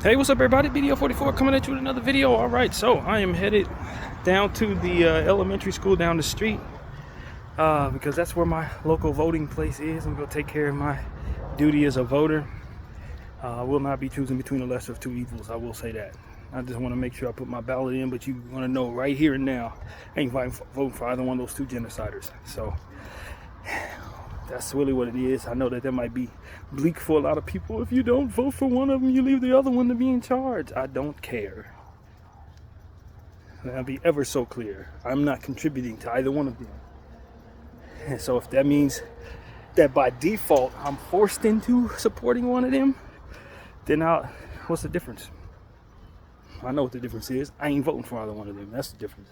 Hey, what's up, everybody? BDO44 coming at you with another video. All right, so I am headed down to the elementary school down the street because that's where my local voting place is. I'm going to take care of my duty as a voter. I will not be choosing between the lesser of two evils. I will say that. I just want to make sure I put my ballot in, but you want to know right here and now, I ain't voting for either one of those two genociders. So that's really what it is. I know that might be bleak for a lot of people. If you don't vote for one of them, you leave the other one to be in charge. I don't care. I'll be ever so clear. I'm not contributing to either one of them. And so if that means that by default I'm forced into supporting one of them, then what's the difference? I know what the difference is. I ain't voting for either one of them. That's the difference.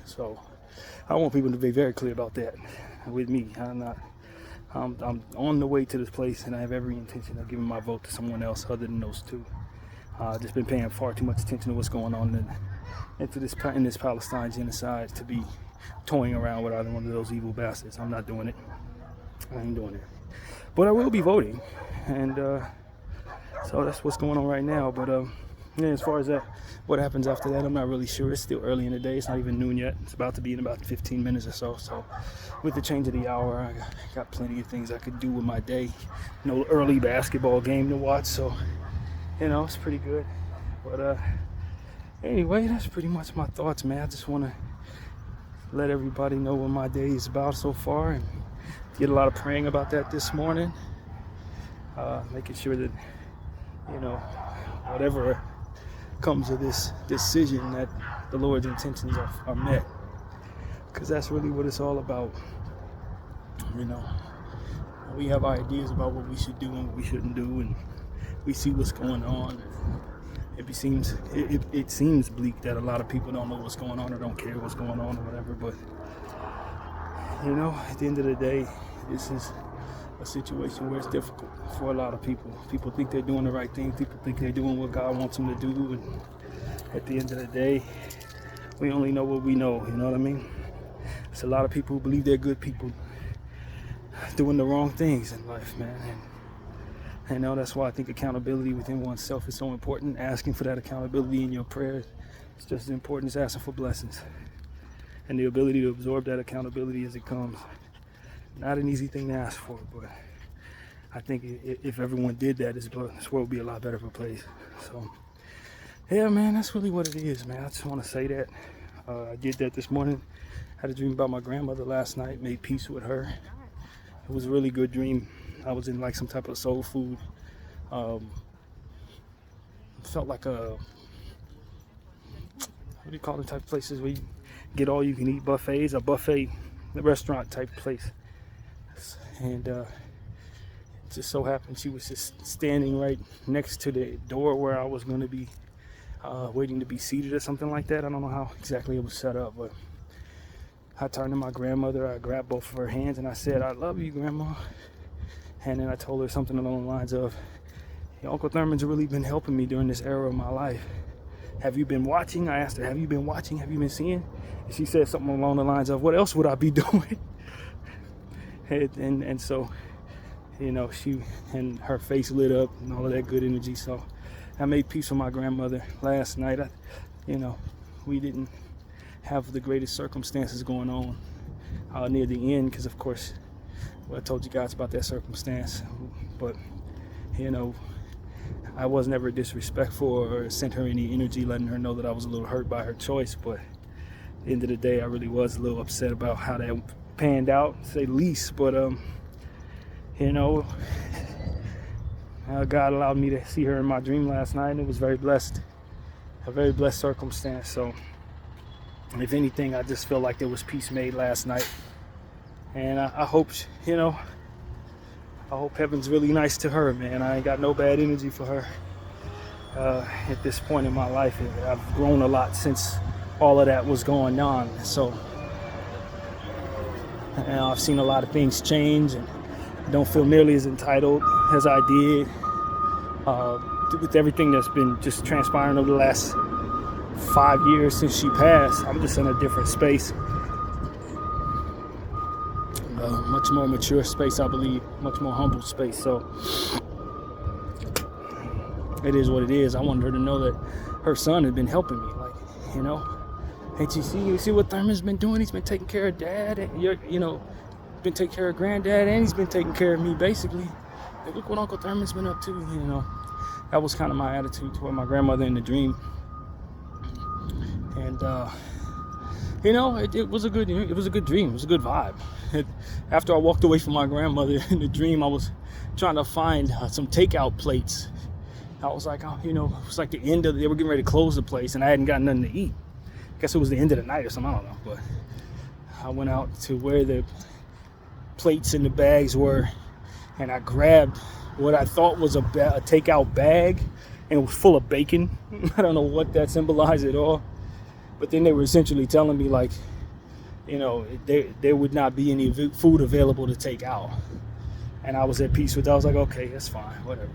So I want people to be very clear about that with me. I'm on the way to this place, and I have every intention of giving my vote to someone else other than those two. I've just been paying far too much attention to what's going on in this Palestine genocide to be toying around with either one of those evil bastards. I'm not doing it. I ain't doing it. But I will be voting, and so that's what's going on right now. But yeah, as far as what happens after that, I'm not really sure. It's still early in the day. It's not even noon yet. It's about to be in about 15 minutes or so. So with the change of the hour, I got plenty of things I could do with my day. No early basketball game to watch, so it's pretty good. But anyway, that's pretty much my thoughts, man. I just want to let everybody know what my day is about so far, and did a lot of praying about that this morning, making sure that whatever comes of this decision, that the Lord's intentions are met, because that's really what it's all about. We have ideas about what we should do and what we shouldn't do, and we see what's going on. It seems bleak that a lot of people don't know what's going on or don't care what's going on or whatever, but at the end of the day, this is a situation where it's difficult for a lot of people. People think they're doing the right thing. People think they're doing what God wants them to do. And at the end of the day, we only know what we know. You know what I mean? There's a lot of people who believe they're good people doing the wrong things in life, man. And that's why I think accountability within oneself is so important. Asking for that accountability in your prayers is just as important as asking for blessings. And the ability to absorb that accountability as it comes. Not an easy thing to ask for, but I think if everyone did that, this world would be a lot better of a place. So, yeah, man, that's really what it is, man. I just want to say that. I did that this morning. Had a dream about my grandmother last night, made peace with her. It was a really good dream. I was in like some type of soul food. Felt like what do you call the type of places where you get all you can eat buffets, a buffet restaurant type place. And it just so happened she was just standing right next to the door where I was going to be waiting to be seated or something like that. I don't know how exactly it was set up, but I turned to my grandmother. I grabbed both of her hands and I said, "I love you, Grandma." And then I told her something along the lines of, "Uncle Thurman's really been helping me during this era of my life. Have you been watching?" I asked her, "Have you been watching? Have you been seeing?" And she said something along the lines of, "What else would I be doing?" And so, she and her face lit up and all of that good energy. So I made peace with my grandmother last night. We didn't have the greatest circumstances going on near the end, because of course, I told you guys about that circumstance. But I was never disrespectful or sent her any energy letting her know that I was a little hurt by her choice. But at the end of the day, I really was a little upset about how that panned out, to say the least. But God allowed me to see her in my dream last night, and it was very blessed, a very blessed circumstance. So if anything, I just feel like there was peace made last night, and I hope I hope heaven's really nice to her, man. I ain't got no bad energy for her at this point in my life. I've grown a lot since all of that was going on. So I've seen a lot of things change and don't feel nearly as entitled as I did with everything that's been just transpiring over the last 5 years since she passed. I'm just in a different space. Much more mature space, I believe, much more humble space. So it is what it is. I wanted her to know that her son had been helping me. Like, you know, hey, you see what Thurman's been doing? He's been taking care of dad, and been taking care of granddad, and he's been taking care of me, basically. Like, look what Uncle Thurman's been up to, you know. That was kind of my attitude toward my grandmother in the dream. And, you know, it was a good dream. It was a good vibe. After I walked away from my grandmother in the dream, I was trying to find some takeout plates. I was like, oh, you know, it was like the end of they were getting ready to close the place, and I hadn't got nothing to eat. I guess it was the end of the night or something, I don't know. But I went out to where the plates and the bags were, and I grabbed what I thought was a takeout bag, and it was full of bacon. I don't know what that symbolized at all. But then they were essentially telling me, like, you know, there would not be any food available to take out. And I was at peace with that. I was like, okay, that's fine, whatever.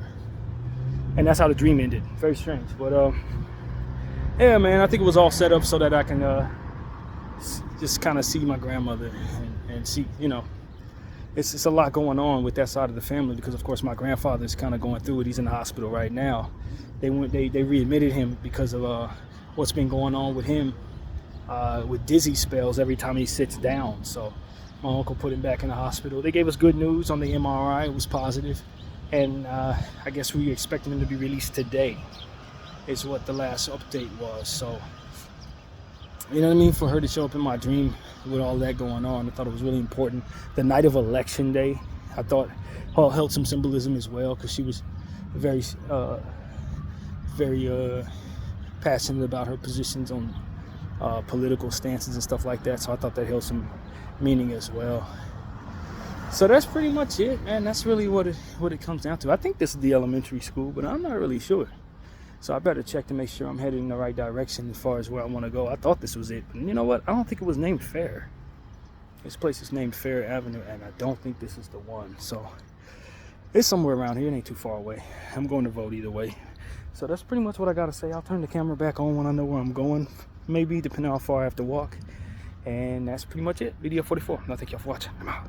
And that's how the dream ended. Very strange. But, yeah, man, I think it was all set up so that I can just kind of see my grandmother and see, you know, it's a lot going on with that side of the family because, of course, my grandfather's kind of going through it. He's in the hospital right now. They readmitted him because of what's been going on with him with dizzy spells every time he sits down. So my uncle put him back in the hospital. They gave us good news on the MRI. It was positive. And I guess we were expecting him to be released today is what the last update was. So, you know what I mean? For her to show up in my dream with all that going on, I thought it was really important. The night of election day, I thought held some symbolism as well because she was very passionate about her positions on political stances and stuff like that. So I thought that held some meaning as well. So that's pretty much it, man. That's really what it comes down to. I think this is the elementary school, but I'm not really sure. So I better check to make sure I'm headed in the right direction as far as where I want to go. I thought this was it, but you know what? I don't think it was named Fair. This place is named Fair Avenue, and I don't think this is the one. So it's somewhere around here. It ain't too far away. I'm going to vote either way. So that's pretty much what I got to say. I'll turn the camera back on when I know where I'm going, maybe, depending on how far I have to walk. And that's pretty much it. Video 44. Thank y'all for watching. I'm out.